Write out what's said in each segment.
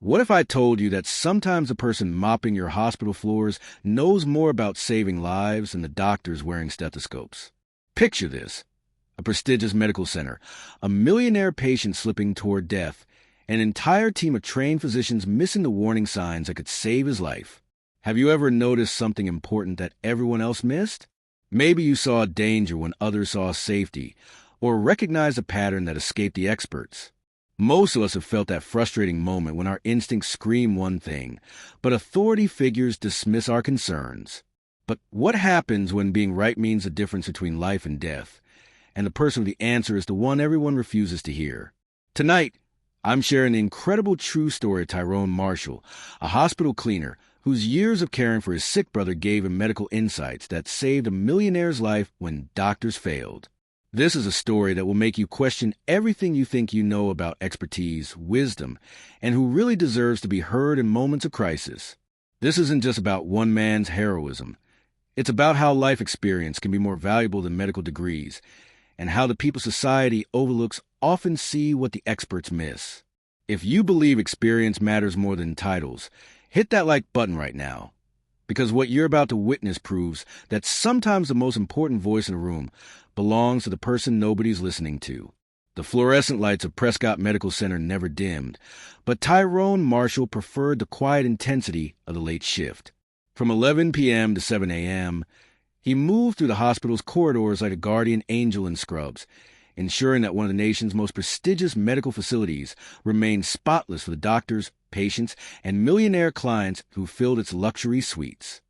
What if I told you that sometimes the person mopping your hospital floors knows more about saving lives than the doctors wearing stethoscopes? Picture this: a prestigious medical center, a millionaire patient slipping toward death, an entire team of trained physicians missing the warning signs that could save his life. Have you ever noticed something important that everyone else missed? Maybe you saw danger when others saw safety, or recognized a pattern that escaped the experts. Most of us have felt that frustrating moment when our instincts scream one thing, but authority figures dismiss our concerns. But what happens when being right means the difference between life and death, and the person with the answer is the one everyone refuses to hear? Tonight, I'm sharing the incredible true story of Tyrone Marshall, a hospital cleaner whose years of caring for his sick brother gave him medical insights that saved a millionaire's life when doctors failed. This is a story that will make you question everything you think you know about expertise, wisdom, and who really deserves to be heard in moments of crisis. This isn't just about one man's heroism. It's about how life experience can be more valuable than medical degrees, and how the people society overlooks often see what the experts miss. If you believe experience matters more than titles, hit that like button right now. Because what you're about to witness proves that sometimes the most important voice in a room belongs to the person nobody's listening to. The fluorescent lights of Prescott Medical Center never dimmed, but Tyrone Marshall preferred the quiet intensity of the late shift. From 11 p.m. to 7 a.m., he moved through the hospital's corridors like a guardian angel in scrubs, ensuring that one of the nation's most prestigious medical facilities remained spotless for the doctors, patients, and millionaire clients who filled its luxury suites.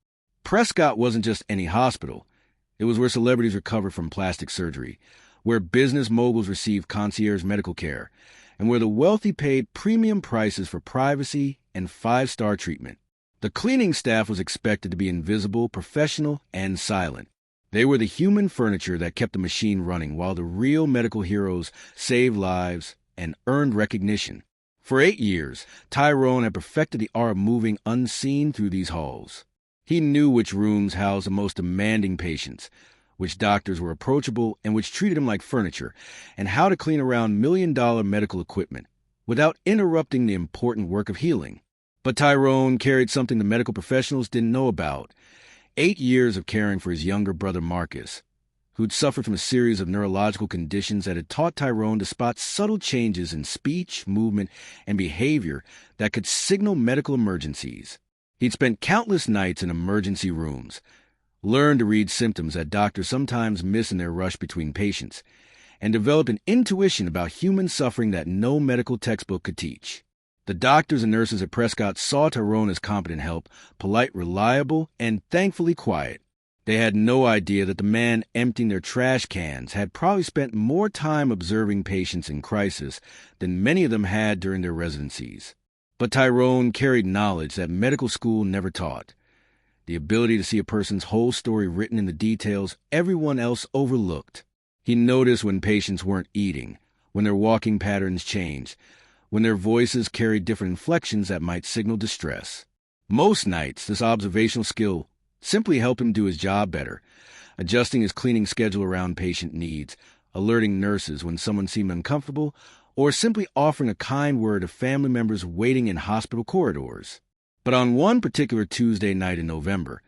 Prescott wasn't just any hospital. It was where celebrities recovered from plastic surgery, where business moguls received concierge medical care, and where the wealthy paid premium prices for privacy and five-star treatment. The cleaning staff was expected to be invisible, professional, and silent. They were the human furniture that kept the machine running while the real medical heroes saved lives and earned recognition. For 8 years, Tyrone had perfected the art of moving unseen through these halls. He knew which rooms housed the most demanding patients, which doctors were approachable and which treated him like furniture, and how to clean around million-dollar medical equipment without interrupting the important work of healing. But Tyrone carried something the medical professionals didn't know about: 8 years of caring for his younger brother Marcus, who'd suffered from a series of neurological conditions that had taught Tyrone to spot subtle changes in speech, movement, and behavior that could signal medical emergencies. He'd spent countless nights in emergency rooms, learned to read symptoms that doctors sometimes miss in their rush between patients, and developed an intuition about human suffering that no medical textbook could teach. The doctors and nurses at Prescott saw Tyrone as competent help, polite, reliable, and thankfully quiet. They had no idea that the man emptying their trash cans had probably spent more time observing patients in crisis than many of them had during their residencies. But Tyrone carried knowledge that medical school never taught: the ability to see a person's whole story written in the details everyone else overlooked. He noticed when patients weren't eating, when their walking patterns changed, when their voices carried different inflections that might signal distress. Most nights, this observational skill simply helped him do his job better, adjusting his cleaning schedule around patient needs, alerting nurses when someone seemed uncomfortable, or simply offering a kind word to family members waiting in hospital corridors. But on one particular Tuesday night in November,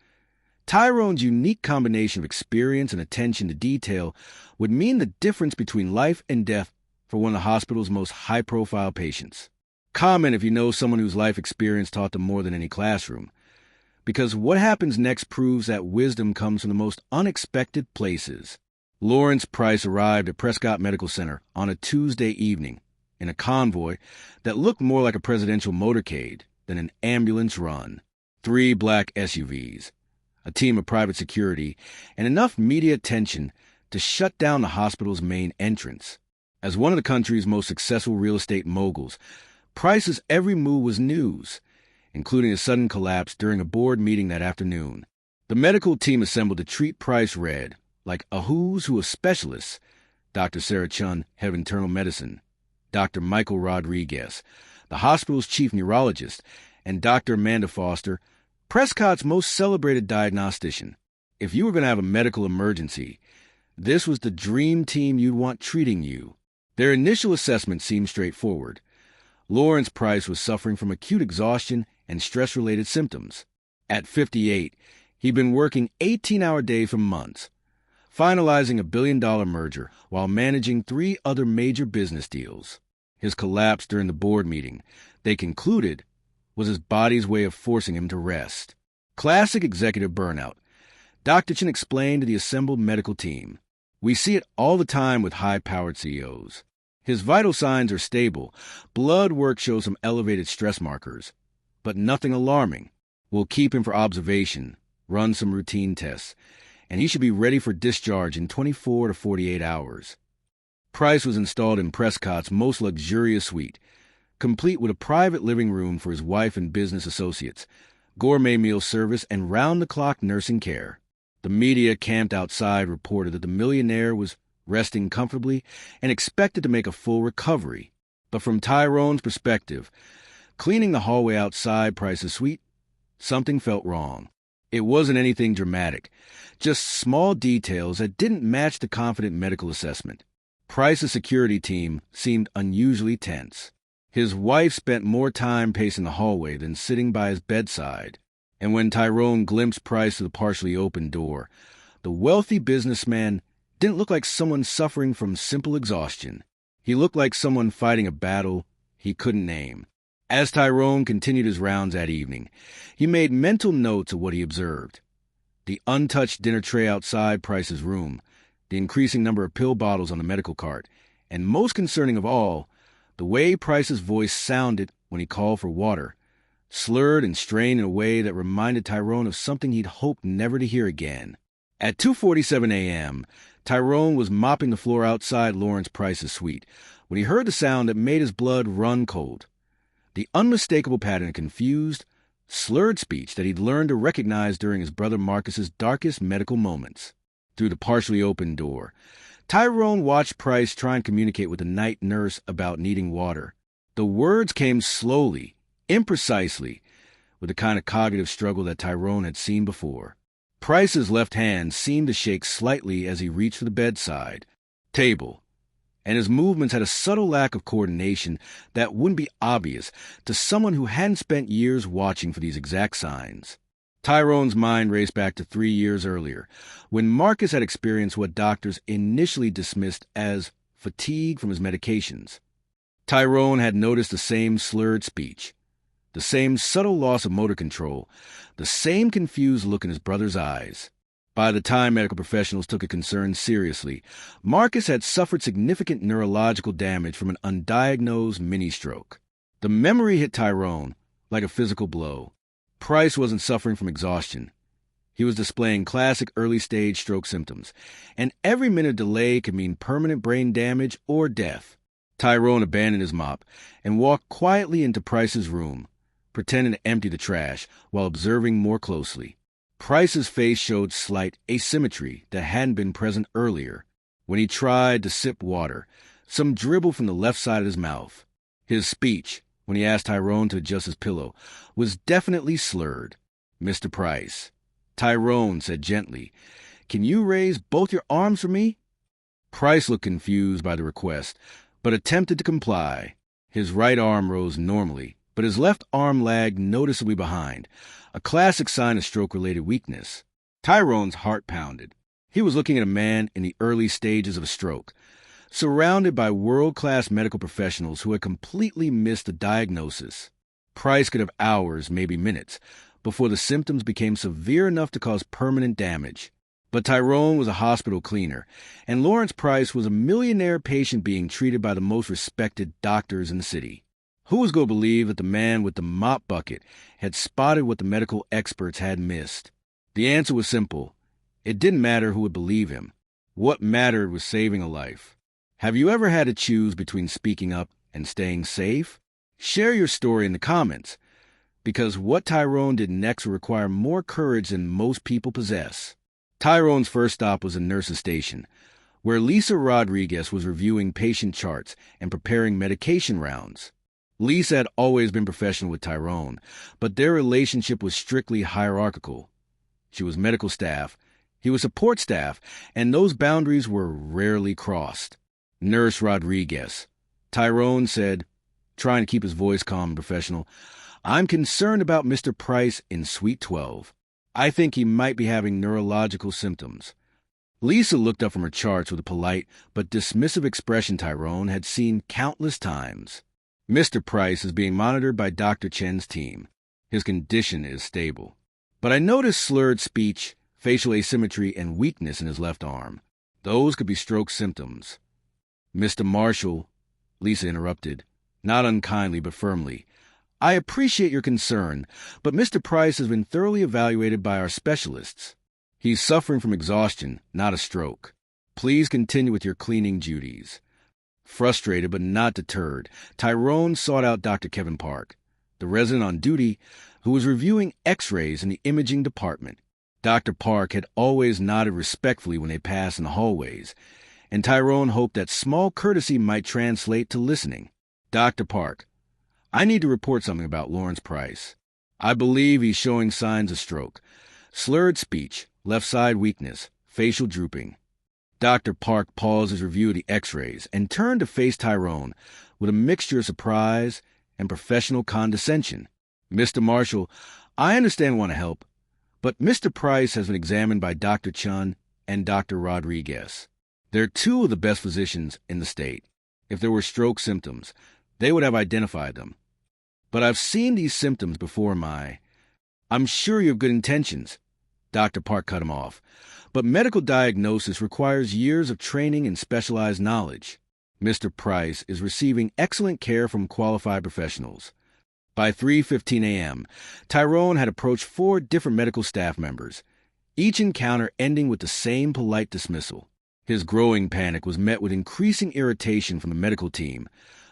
Tyrone's unique combination of experience and attention to detail would mean the difference between life and death for one of the hospital's most high-profile patients. Comment if you know someone whose life experience taught them more than any classroom, because what happens next proves that wisdom comes from the most unexpected places. Lawrence Price arrived at Prescott Medical Center on a Tuesday evening in a convoy that looked more like a presidential motorcade than an ambulance run. 3 black SUVs, a team of private security, and enough media attention to shut down the hospital's main entrance. As one of the country's most successful real estate moguls, Price's every move was news, including a sudden collapse during a board meeting that afternoon. The medical team assembled to treat Price read like a who's who of specialists: Dr. Sarah Chun, head of internal medicine; Dr. Michael Rodriguez, the hospital's chief neurologist; and Dr. Amanda Foster, Prescott's most celebrated diagnostician. If you were going to have a medical emergency, this was the dream team you'd want treating you. Their initial assessment seemed straightforward: Lawrence Price was suffering from acute exhaustion and stress-related symptoms. At 58, he'd been working 18-hour days for months, finalizing a billion-dollar merger while managing 3 other major business deals. His collapse during the board meeting, they concluded, was his body's way of forcing him to rest. Classic executive burnout. Dr. Chen explained to the assembled medical team, "We see it all the time with high-powered CEOs. His vital signs are stable. Blood work shows some elevated stress markers, but nothing alarming. We'll keep him for observation, run some routine tests, and he should be ready for discharge in 24 to 48 hours." Price was installed in Prescott's most luxurious suite, complete with a private living room for his wife and business associates, gourmet meal service, and round-the-clock nursing care. The media camped outside reported that the millionaire was resting comfortably and expected to make a full recovery. But from Tyrone's perspective, cleaning the hallway outside Price's suite, something felt wrong. It wasn't anything dramatic, just small details that didn't match the confident medical assessment. Price's security team seemed unusually tense. His wife spent more time pacing the hallway than sitting by his bedside. And when Tyrone glimpsed Price through the partially open door, the wealthy businessman didn't look like someone suffering from simple exhaustion. He looked like someone fighting a battle he couldn't name. As Tyrone continued his rounds that evening, he made mental notes of what he observed. The untouched dinner tray outside Price's room, the increasing number of pill bottles on the medical cart, and most concerning of all, the way Price's voice sounded when he called for water, slurred and strained in a way that reminded Tyrone of something he'd hoped never to hear again. At 2:47 a.m., Tyrone was mopping the floor outside Lawrence Price's suite when he heard the sound that made his blood run cold. The unmistakable pattern of confused, slurred speech that he'd learned to recognize during his brother Marcus's darkest medical moments. Through the partially open door, Tyrone watched Price try and communicate with the night nurse about needing water. The words came slowly, imprecisely, with the kind of cognitive struggle that Tyrone had seen before. Price's left hand seemed to shake slightly as he reached for the bedside table, and his movements had a subtle lack of coordination that wouldn't be obvious to someone who hadn't spent years watching for these exact signs. Tyrone's mind raced back to 3 years earlier, when Marcus had experienced what doctors initially dismissed as fatigue from his medications. Tyrone had noticed the same slurred speech, the same subtle loss of motor control, the same confused look in his brother's eyes. By the time medical professionals took a concern seriously, Marcus had suffered significant neurological damage from an undiagnosed mini-stroke. The memory hit Tyrone like a physical blow. Price wasn't suffering from exhaustion. He was displaying classic early-stage stroke symptoms, and every minute delay could mean permanent brain damage or death. Tyrone abandoned his mop and walked quietly into Price's room, pretending to empty the trash while observing more closely. Price's face showed slight asymmetry that hadn't been present earlier. When he tried to sip water, some dribbled from the left side of his mouth. His speech, when he asked Tyrone to adjust his pillow, was definitely slurred. "Mr. Price," Tyrone said gently, "can you raise both your arms for me?" Price looked confused by the request, but attempted to comply. His right arm rose normally, but his left arm lagged noticeably behind, a classic sign of stroke-related weakness. Tyrone's heart pounded. He was looking at a man in the early stages of a stroke, surrounded by world-class medical professionals who had completely missed the diagnosis. Price could have hours, maybe minutes, before the symptoms became severe enough to cause permanent damage. But Tyrone was a hospital cleaner, and Lawrence Price was a millionaire patient being treated by the most respected doctors in the city. Who was going to believe that the man with the mop bucket had spotted what the medical experts had missed? The answer was simple. It didn't matter who would believe him. What mattered was saving a life. Have you ever had to choose between speaking up and staying safe? Share your story in the comments, because what Tyrone did next would require more courage than most people possess. Tyrone's first stop was a nurse's station, where Lisa Rodriguez was reviewing patient charts and preparing medication rounds. Lisa had always been professional with Tyrone, but their relationship was strictly hierarchical. She was medical staff, he was support staff, and those boundaries were rarely crossed. "Nurse Rodriguez," Tyrone said, trying to keep his voice calm and professional. "I'm concerned about Mr. Price in Suite 12. I think he might be having neurological symptoms." Lisa looked up from her charts with a polite but dismissive expression Tyrone had seen countless times. "Mr. Price is being monitored by Dr. Chen's team. His condition is stable. But I noticed slurred speech, facial asymmetry, and weakness in his left arm. Those could be stroke symptoms." "Mr. Marshall," Lisa interrupted, not unkindly but firmly, "I appreciate your concern, but Mr. Price has been thoroughly evaluated by our specialists. He's suffering from exhaustion, not a stroke. Please continue with your cleaning duties." Frustrated but not deterred, Tyrone sought out Dr. Kevin Park, the resident on duty, who was reviewing X-rays in the imaging department. Dr. Park had always nodded respectfully when they passed in the hallways, and Tyrone hoped that small courtesy might translate to listening. "Dr. Park, I need to report something about Lawrence Price. I believe he's showing signs of stroke. Slurred speech, left side weakness, facial drooping." Dr. Park paused his review of the X-rays and turned to face Tyrone with a mixture of surprise and professional condescension. "Mr. Marshall, I understand and want to help, but Mr. Price has been examined by Dr. Chun and Dr. Rodriguez. They're two of the best physicians in the state. If there were stroke symptoms, they would have identified them. But I've seen these symptoms before I'm sure you have good intentions." Dr. Park cut him off. "But medical diagnosis requires years of training and specialized knowledge. Mr. Price is receiving excellent care from qualified professionals." By 3:15 a.m., Tyrone had approached 4 different medical staff members, each encounter ending with the same polite dismissal. His growing panic was met with increasing irritation from the medical team,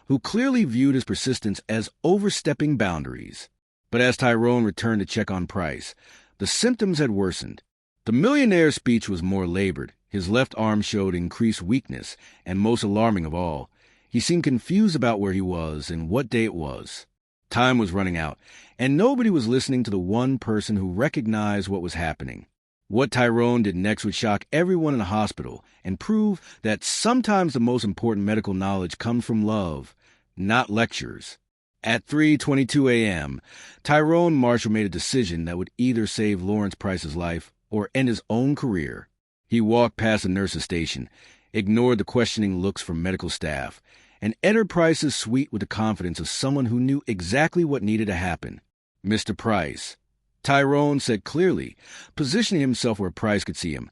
who clearly viewed his persistence as overstepping boundaries. But as Tyrone returned to check on Price, the symptoms had worsened. The Millionaire's speech was more labored. His left arm showed increased weakness, and most alarming of all, he seemed confused about where he was and what day it was. Time was running out, and nobody was listening to the one person who recognized what was happening. What Tyrone did next would shock everyone in the hospital and prove that sometimes the most important medical knowledge comes from love, not lectures. At 3:22 a.m., Tyrone Marshall made a decision that would either save Lawrence Price's life or end his own career. He walked past the nurse's station, ignored the questioning looks from medical staff, and entered Price's suite with the confidence of someone who knew exactly what needed to happen. "Mr. Price," Tyrone said clearly, positioning himself where Price could see him,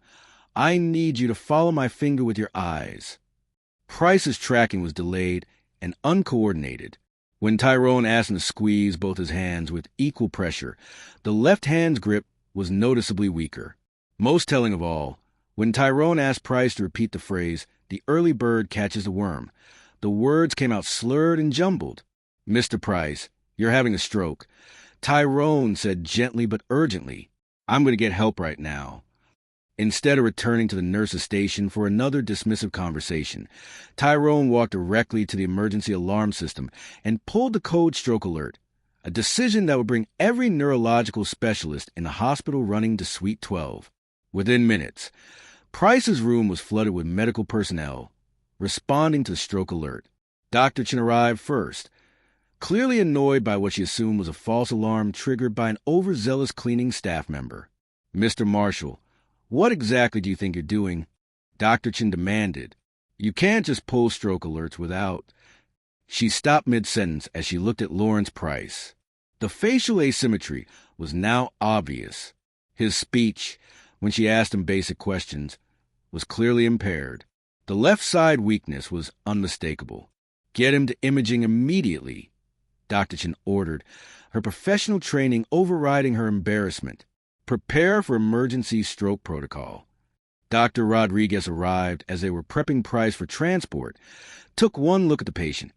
"I need you to follow my finger with your eyes." Price's tracking was delayed and uncoordinated. When Tyrone asked him to squeeze both his hands with equal pressure, the left hand's grip was noticeably weaker. Most telling of all, when Tyrone asked Price to repeat the phrase, "The early bird catches the worm," the words came out slurred and jumbled. "Mr. Price, you're having a stroke," Tyrone said gently but urgently. "I'm going to get help right now." Instead of returning to the nurse's station for another dismissive conversation, Tyrone walked directly to the emergency alarm system and pulled the code stroke alert, a decision that would bring every neurological specialist in the hospital running to Suite 12. Within minutes, Price's room was flooded with medical personnel, responding to the stroke alert. Dr. Chen arrived first, clearly annoyed by what she assumed was a false alarm triggered by an overzealous cleaning staff member. "Mr. Marshall, what exactly do you think you're doing?" Dr. Chen demanded. "You can't just pull stroke alerts without—" She stopped mid-sentence as she looked at Lawrence Price. The facial asymmetry was now obvious. His speech, when she asked him basic questions, was clearly impaired. The left side weakness was unmistakable. "Get him to imaging immediately," Dr. Chen ordered, her professional training overriding her embarrassment. "Prepare for emergency stroke protocol." Dr. Rodriguez arrived as they were prepping Price for transport, took one look at the patient,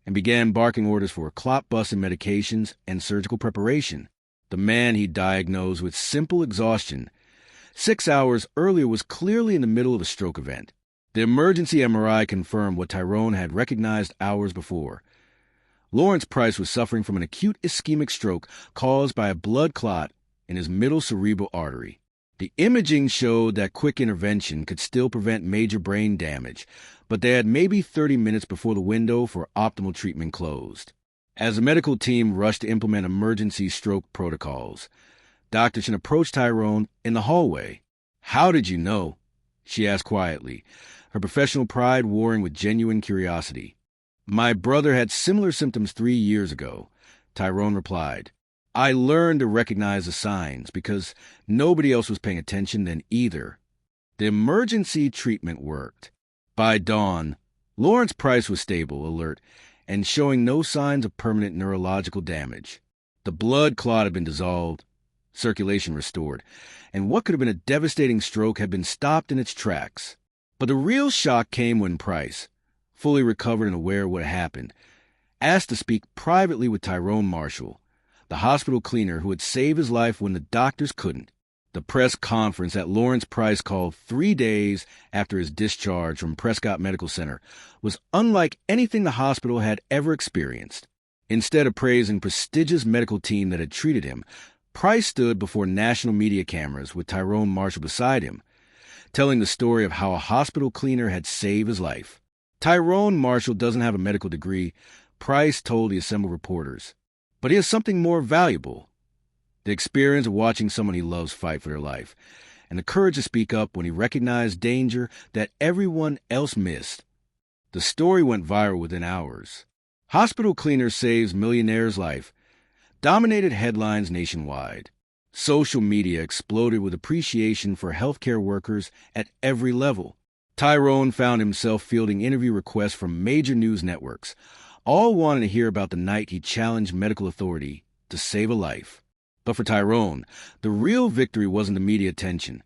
and began barking orders for clot-busting medications and surgical preparation. The man he diagnosed with simple exhaustion 6 hours earlier was clearly in the middle of a stroke event. The emergency MRI confirmed what Tyrone had recognized hours before. Lawrence Price was suffering from an acute ischemic stroke caused by a blood clot in his middle cerebral artery. The imaging showed that quick intervention could still prevent major brain damage, but they had maybe 30 minutes before the window for optimal treatment closed. As the medical team rushed to implement emergency stroke protocols, Dr. Chen approached Tyrone in the hallway. "How did you know?" she asked quietly, her professional pride warring with genuine curiosity. "My brother had similar symptoms 3 years ago," Tyrone replied. "I learned to recognize the signs because nobody else was paying attention then either." The emergency treatment worked. By dawn, Lawrence Price was stable, alert, and showing no signs of permanent neurological damage. The blood clot had been dissolved, circulation restored, and what could have been a devastating stroke had been stopped in its tracks. But the real shock came when Price, fully recovered and aware of what had happened, asked to speak privately with Tyrone Marshall, the hospital cleaner who had saved his life when the doctors couldn't. The press conference that Lawrence Price called 3 days after his discharge from Prescott Medical Center was unlike anything the hospital had ever experienced. Instead of praising the prestigious medical team that had treated him, Price stood before national media cameras with Tyrone Marshall beside him, telling the story of how a hospital cleaner had saved his life. "Tyrone Marshall doesn't have a medical degree," Price told the assembled reporters, "but he has something more valuable: the experience of watching someone he loves fight for their life, and the courage to speak up when he recognized danger that everyone else missed." The story went viral within hours. "Hospital cleaner saves millionaire's life" dominated headlines nationwide. Social media exploded with appreciation for healthcare workers at every level. Tyrone found himself fielding interview requests from major news networks, all wanting to hear about the night he challenged medical authority to save a life. But for Tyrone, the real victory wasn't the media attention.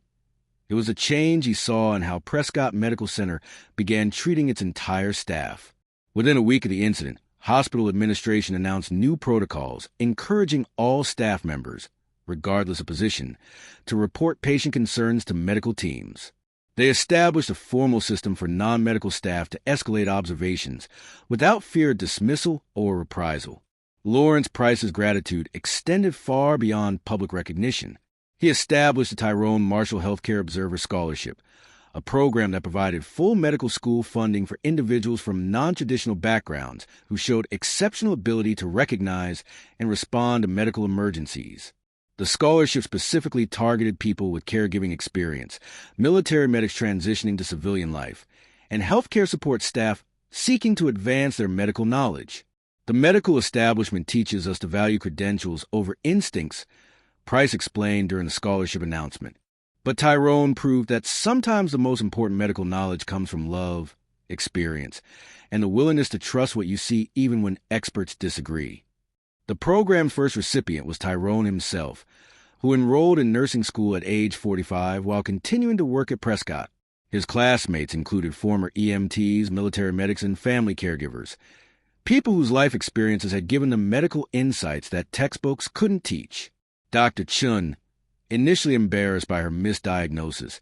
It was the change he saw in how Prescott Medical Center began treating its entire staff. Within a week of the incident, hospital administration announced new protocols encouraging all staff members, regardless of position, to report patient concerns to medical teams. They established a formal system for non-medical staff to escalate observations without fear of dismissal or reprisal. Lawrence Price's gratitude extended far beyond public recognition. He established the Tyrone Marshall Healthcare Observer Scholarship, a program that provided full medical school funding for individuals from non-traditional backgrounds who showed exceptional ability to recognize and respond to medical emergencies. The scholarship specifically targeted people with caregiving experience, military medics transitioning to civilian life, and healthcare support staff seeking to advance their medical knowledge. "The medical establishment teaches us to value credentials over instincts," Price explained during the scholarship announcement. But Tyrone proved that sometimes the most important medical knowledge comes from love, experience, and the willingness to trust what you see even when experts disagree. The program's first recipient was Tyrone himself, who enrolled in nursing school at age 45 while continuing to work at Prescott. His classmates included former EMTs, military medics, and family caregivers, people whose life experiences had given them medical insights that textbooks couldn't teach. Dr. Chun, initially embarrassed by her misdiagnosis,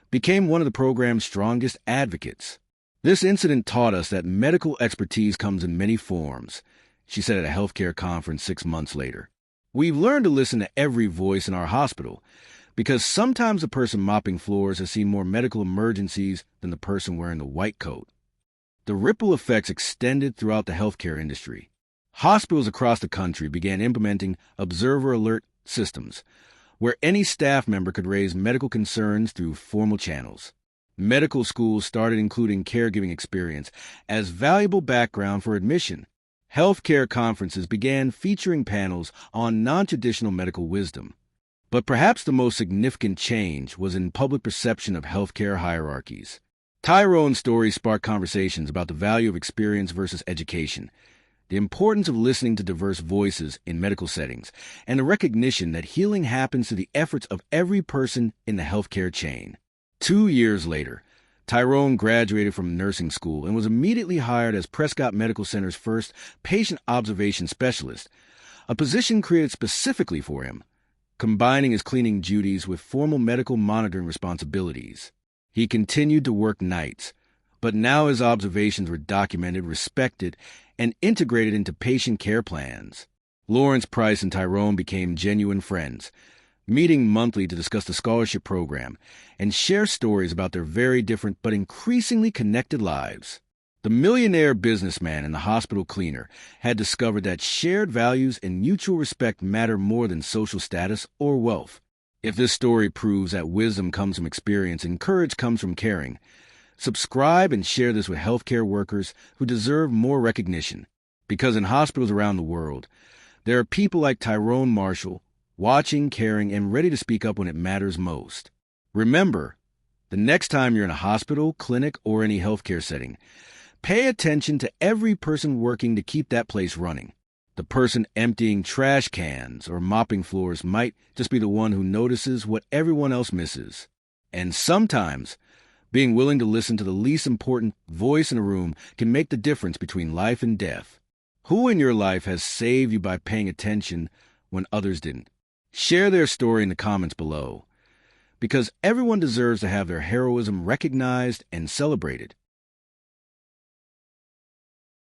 became one of the program's strongest advocates. "This incident taught us that medical expertise comes in many forms," she said at a healthcare conference 6 months later. "We've learned to listen to every voice in our hospital, because sometimes the person mopping floors has seen more medical emergencies than the person wearing the white coat." The ripple effects extended throughout the healthcare industry. Hospitals across the country began implementing observer alert systems, where any staff member could raise medical concerns through formal channels. Medical schools started including caregiving experience as valuable background for admission. Healthcare conferences began featuring panels on non-traditional medical wisdom. But perhaps the most significant change was in public perception of healthcare hierarchies. Tyrone's story sparked conversations about the value of experience versus education, the importance of listening to diverse voices in medical settings, and the recognition that healing happens through the efforts of every person in the healthcare chain. 2 years later, Tyrone graduated from nursing school and was immediately hired as Prescott Medical Center's first patient observation specialist, a position created specifically for him, combining his cleaning duties with formal medical monitoring responsibilities. He continued to work nights, but now his observations were documented, respected, and integrated into patient care plans. Lawrence Price and Tyrone became genuine friends, meeting monthly to discuss the scholarship program, and share stories about their very different but increasingly connected lives. The millionaire businessman and the hospital cleaner had discovered that shared values and mutual respect matter more than social status or wealth. If this story proves that wisdom comes from experience and courage comes from caring, subscribe and share this with healthcare workers who deserve more recognition. Because in hospitals around the world, there are people like Tyrone Marshall, watching, caring, and ready to speak up when it matters most. Remember, the next time you're in a hospital, clinic, or any healthcare setting, pay attention to every person working to keep that place running. The person emptying trash cans or mopping floors might just be the one who notices what everyone else misses. And sometimes, being willing to listen to the least important voice in a room can make the difference between life and death. Who in your life has saved you by paying attention when others didn't? Share their story in the comments below, because everyone deserves to have their heroism recognized and celebrated.